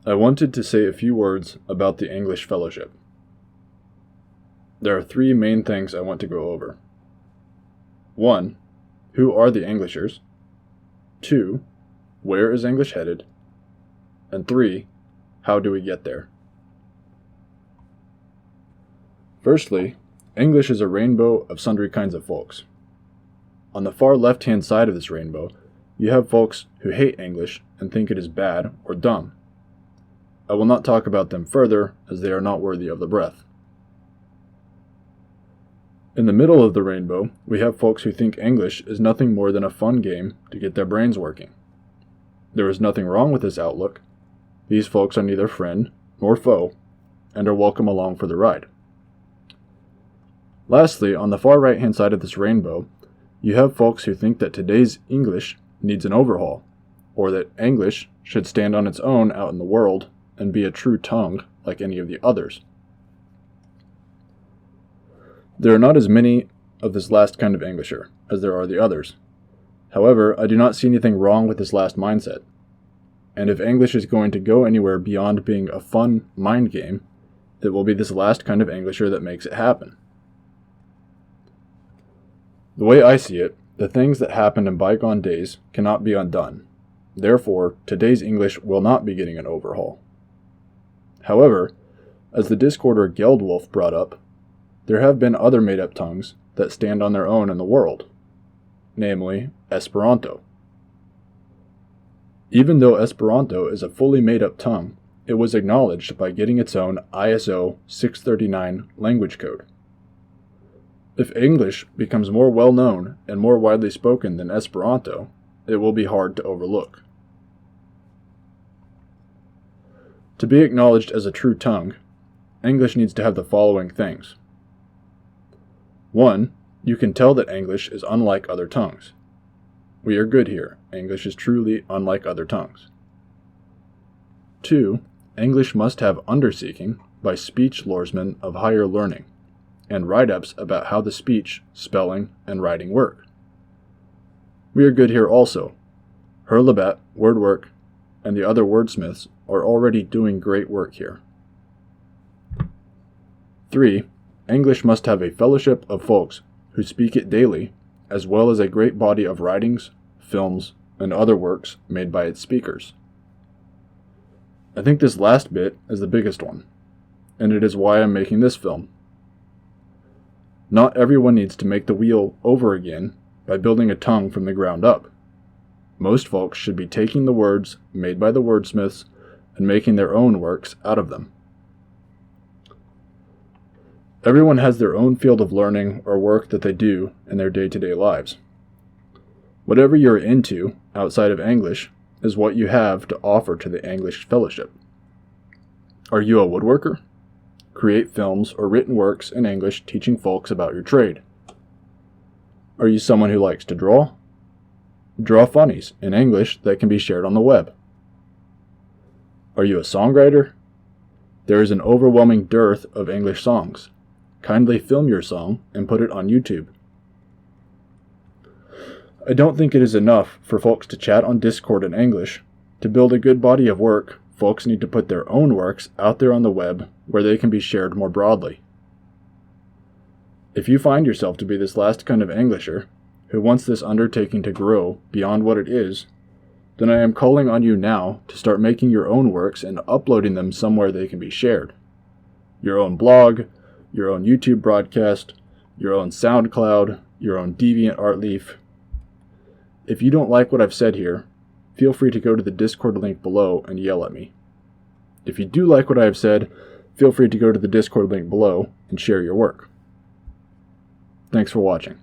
I wanted to say a few words about the English Fellowship. There are three main things I want to go over. 1. Who are the Englishers? 2. Where is English headed? And 3. How do we get there? Firstly, English is a rainbow of sundry kinds of folks. On the far left-hand side of this rainbow, you have folks who hate English and think it is bad or dumb. I will not talk about them further, as they are not worthy of the breath. In the middle of the rainbow, we have folks who think English is nothing more than a fun game to get their brains working. There is nothing wrong with this outlook. These folks are neither friend nor foe, and are welcome along for the ride. Lastly, on the far right-hand side of this rainbow, you have folks who think that today's English needs an overhaul, or that English should stand on its own out in the world and be a true tongue like any of the others. There are not as many of this last kind of Englisher as there are the others. However, I do not see anything wrong with this last mindset. And if English is going to go anywhere beyond being a fun mind game, it will be this last kind of Englisher that makes it happen. The way I see it, the things that happened in bygone days cannot be undone. Therefore, today's English will not be getting an overhaul. However, as the Discorder Geldwolf brought up, there have been other made-up tongues that stand on their own in the world, namely Esperanto. Even though Esperanto is a fully made-up tongue, it was acknowledged by getting its own ISO 639 language code. If English becomes more well-known and more widely spoken than Esperanto, it will be hard to overlook. To be acknowledged as a true tongue, English needs to have the following things. 1. You can tell that English is unlike other tongues. We are good here. English is truly unlike other tongues. 2. English must have underseeking by speech loresmen of higher learning, and write-ups about how the speech, spelling, and writing work. We are good here also. Hurlebet, Wordwork, and the other wordsmiths are already doing great work here. 3. English must have a fellowship of folks who speak it daily, as well as a great body of writings, films, and other works made by its speakers. I think this last bit is the biggest one, and it is why I'm making this film. Not everyone needs to make the wheel over again by building a tongue from the ground up. Most folks should be taking the words made by the wordsmiths and making their own works out of them. Everyone has their own field of learning or work that they do in their day-to-day lives. Whatever you're into outside of English is what you have to offer to the English Fellowship. Are you a woodworker? Create films or written works in English teaching folks about your trade. Are you someone who likes to draw? Draw funnies in English that can be shared on the web. Are you a songwriter? There is an overwhelming dearth of English songs. Kindly film your song and put it on YouTube. I don't think it is enough for folks to chat on Discord in English. To build a good body of work, folks need to put their own works out there on the web where they can be shared more broadly. If you find yourself to be this last kind of Englisher, who wants this undertaking to grow beyond what it is, then I am calling on you now to start making your own works and uploading them somewhere they can be shared. Your own blog, your own YouTube broadcast, your own SoundCloud, your own DeviantArt. If you don't like what I've said here, feel free to go to the Discord link below and yell at me. If you do like what I have said, feel free to go to the Discord link below and share your work. Thanks for watching.